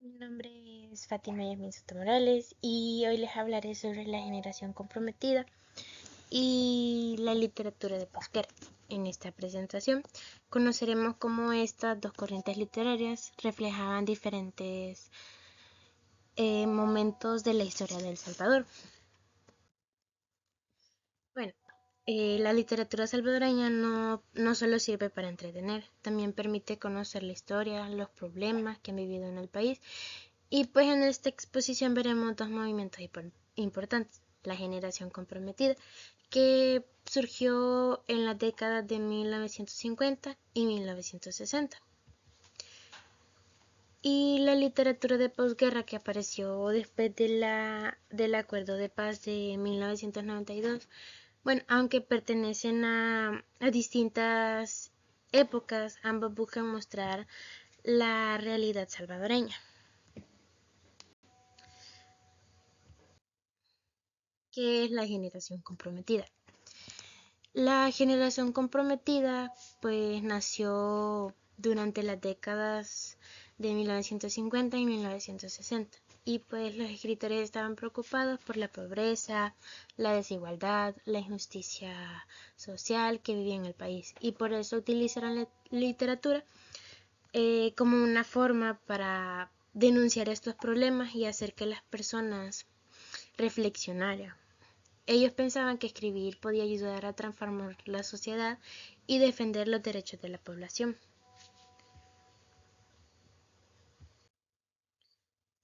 Mi nombre es Fátima Yasmin Soto Morales y hoy les hablaré sobre la generación comprometida y la literatura de posguerra. En esta presentación conoceremos cómo estas dos corrientes literarias reflejaban diferentes momentos de la historia de El Salvador. Bueno, la literatura salvadoreña no solo sirve para entretener, también permite conocer la historia, los problemas que han vivido en el país. Y pues en esta exposición veremos dos movimientos importantes. La generación comprometida, que surgió en las décadas de 1950 y 1960. Y la literatura de posguerra, que apareció después del Acuerdo de Paz de 1992. Bueno, aunque pertenecen a distintas épocas, ambos buscan mostrar la realidad salvadoreña. ¿Qué es la generación comprometida? La generación comprometida pues nació durante las décadas de 1950 y 1960 y pues los escritores estaban preocupados por la pobreza, la desigualdad, la injusticia social que vivía en el país y por eso utilizaron la literatura como una forma para denunciar estos problemas y hacer que las personas reflexionaran. Ellos pensaban que escribir podía ayudar a transformar la sociedad y defender los derechos de la población.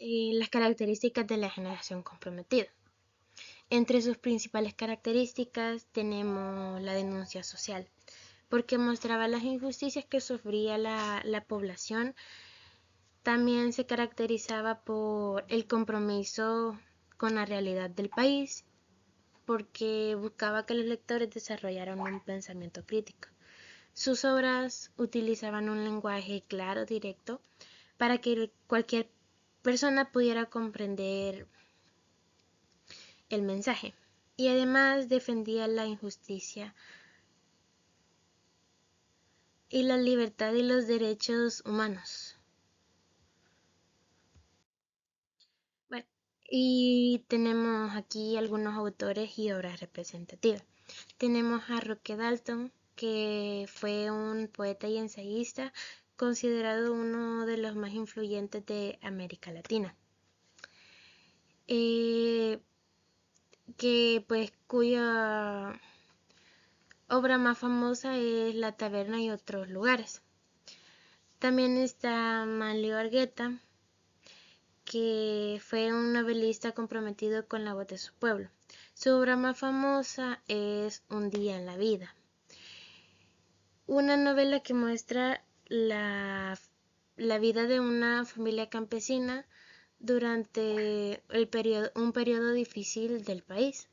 Las características de la generación comprometida. Entre sus principales características tenemos la denuncia social, porque mostraba las injusticias que sufría la población. También se caracterizaba por el compromiso con la realidad del país, porque buscaba que los lectores desarrollaran un pensamiento crítico. Sus obras utilizaban un lenguaje claro, directo, para que cualquier persona pudiera comprender el mensaje. Y además defendía la injusticia y la libertad y los derechos humanos. Bueno, y tenemos aquí algunos autores y obras representativas. Tenemos a Roque Dalton, que fue un poeta y ensayista considerado uno de los más influyentes de América Latina. Que pues cuya obra más famosa es La taberna y otros lugares. También está Manlio Argueta, que fue un novelista comprometido con la voz de su pueblo. Su obra más famosa es Un día en la vida, una novela que muestra la vida de una familia campesina durante un periodo difícil del país.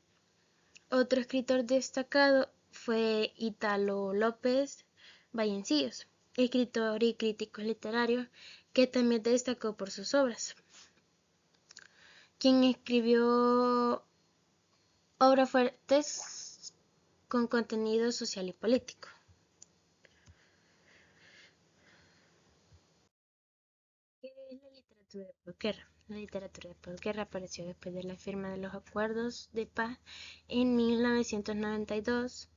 Otro escritor destacado fue Italo López Vallencillos, escritor y crítico literario que también destacó por sus obras, quien escribió obras fuertes con contenido social y político. ¿Qué es la literatura de posguerra? La literatura de posguerra apareció después de la firma de los acuerdos de paz en 1992,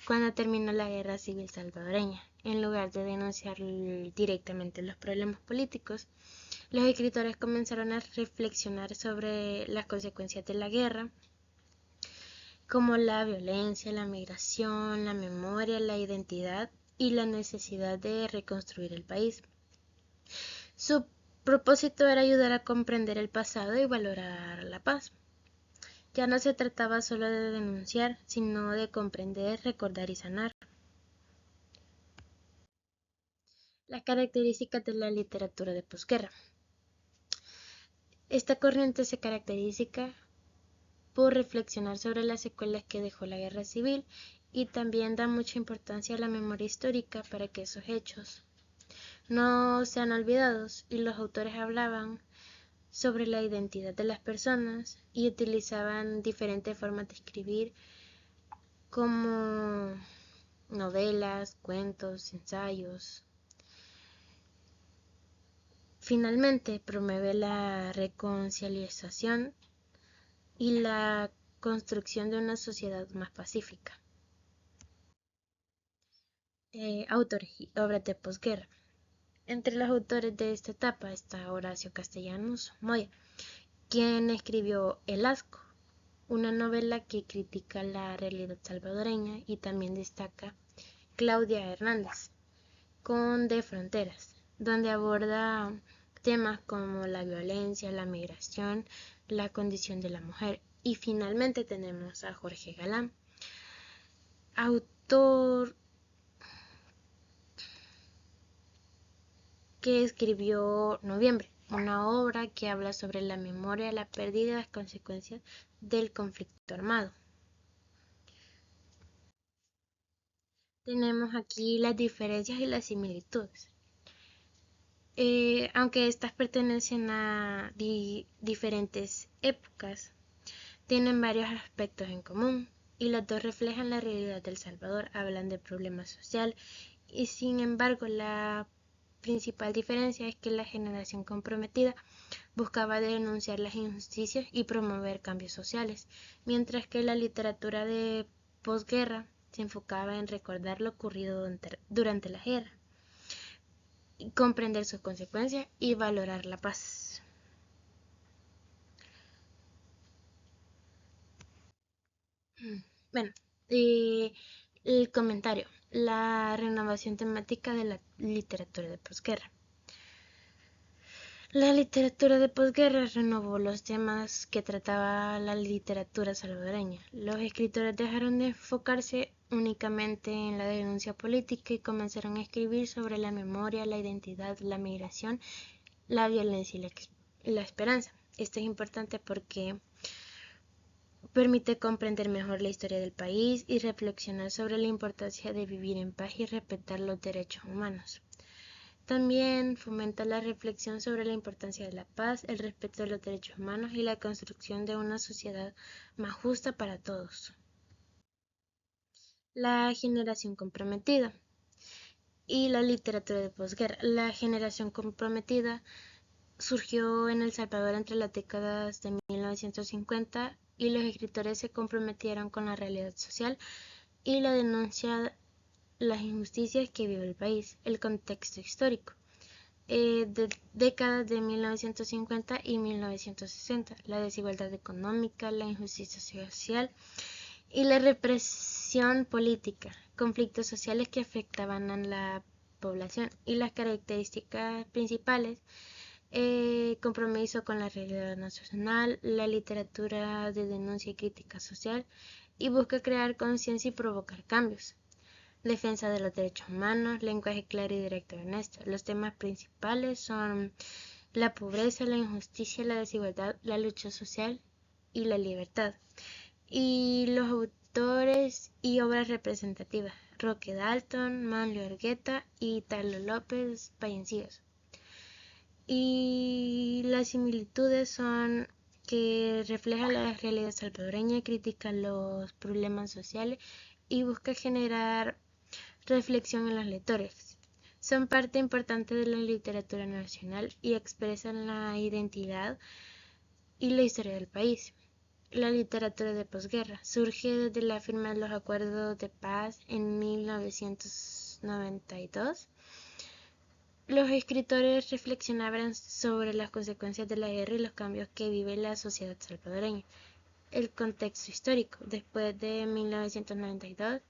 cuando terminó la guerra civil salvadoreña. En lugar de denunciar directamente los problemas políticos, los escritores comenzaron a reflexionar sobre las consecuencias de la guerra, como la violencia, la migración, la memoria, la identidad y la necesidad de reconstruir el país. Su propósito era ayudar a comprender el pasado y valorar la paz. Ya no se trataba solo de denunciar, sino de comprender, recordar y sanar. Las características de la literatura de posguerra. Esta corriente se caracteriza por reflexionar sobre las secuelas que dejó la guerra civil y también da mucha importancia a la memoria histórica para que esos hechos no sean olvidados, y los autores hablaban sobre la identidad de las personas y utilizaban diferentes formas de escribir como novelas, cuentos, ensayos, Finalmente, promueve la reconciliación y la construcción de una sociedad más pacífica. Autores y obras de posguerra. Entre los autores de esta etapa está Horacio Castellanos Moya, quien escribió El Asco, una novela que critica la realidad salvadoreña, y también destaca Claudia Hernández, con De Fronteras, donde aborda temas como la violencia, la migración, la condición de la mujer. Y finalmente tenemos a Jorge Galán, autor que escribió Noviembre, una obra que habla sobre la memoria, la pérdida y las consecuencias del conflicto armado. Tenemos aquí las diferencias y las similitudes. Aunque estas pertenecen a diferentes épocas, tienen varios aspectos en común, y las dos reflejan la realidad de El Salvador, hablan de problemas social, y sin embargo la principal diferencia es que la generación comprometida buscaba denunciar las injusticias y promover cambios sociales, mientras que la literatura de posguerra se enfocaba en recordar lo ocurrido durante la guerra, comprender sus consecuencias y valorar la paz. Bueno, el comentario. La renovación temática de la literatura de posguerra. La literatura de posguerra renovó los temas que trataba la literatura salvadoreña. Los escritores dejaron de enfocarse únicamente en la denuncia política y comenzaron a escribir sobre la memoria, la identidad, la migración, la violencia y la esperanza. Esto es importante porque permite comprender mejor la historia del país y reflexionar sobre la importancia de vivir en paz y respetar los derechos humanos. También fomenta la reflexión sobre la importancia de la paz, el respeto de los derechos humanos y la construcción de una sociedad más justa para todos. La generación comprometida y la literatura de posguerra. La generación comprometida surgió en El Salvador entre las décadas de 1950, y los escritores se comprometieron con la realidad social y la denuncia las injusticias que vive el país. El contexto histórico. De décadas de 1950 y 1960, la desigualdad económica, la injusticia social y la represión política, conflictos sociales que afectaban a la población, y las características principales: compromiso con la realidad nacional, la literatura de denuncia y crítica social, y busca crear conciencia y provocar cambios. Defensa de los derechos humanos, lenguaje claro y directo y honesto. Los temas principales son la pobreza, la injusticia, la desigualdad, la lucha social y la libertad. Y los autores y obras representativas: Roque Dalton, Manlio Argueta y Italo López Payencillos. Y las similitudes son que refleja la realidad salvadoreña, critica los problemas sociales y busca generar reflexión en los lectores. Son parte importante de la literatura nacional y expresan la identidad y la historia del país. La literatura de posguerra surge desde la firma de los acuerdos de paz en 1992. Los escritores reflexionaban sobre las consecuencias de la guerra y los cambios que vive la sociedad salvadoreña. El contexto histórico. Después de 1992,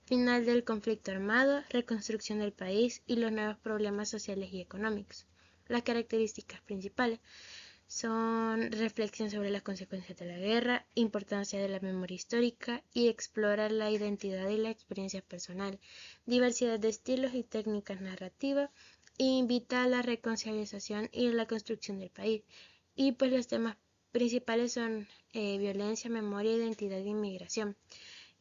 final del conflicto armado, reconstrucción del país y los nuevos problemas sociales y económicos. Las características principales son reflexión sobre las consecuencias de la guerra, importancia de la memoria histórica, y explora la identidad y la experiencia personal, diversidad de estilos y técnicas narrativas, e invita a la reconciliación y a la construcción del país. Y pues los temas principales son violencia, memoria, identidad e inmigración.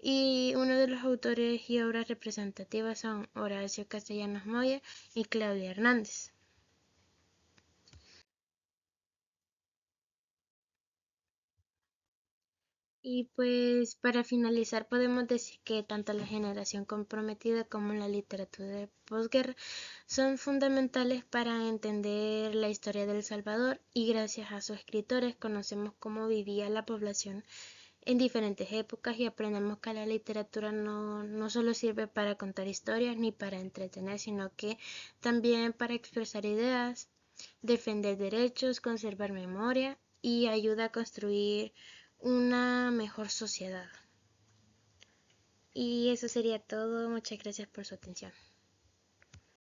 Y uno de los autores y obras representativas son Horacio Castellanos Moya y Claudia Hernández. Y pues para finalizar podemos decir que tanto la generación comprometida como la literatura de posguerra son fundamentales para entender la historia de El Salvador, y gracias a sus escritores conocemos cómo vivía la población en diferentes épocas y aprendemos que la literatura no solo sirve para contar historias ni para entretener, sino que también para expresar ideas, defender derechos, conservar memoria y ayuda a construir una mejor sociedad. Y eso sería todo. Muchas gracias por su atención.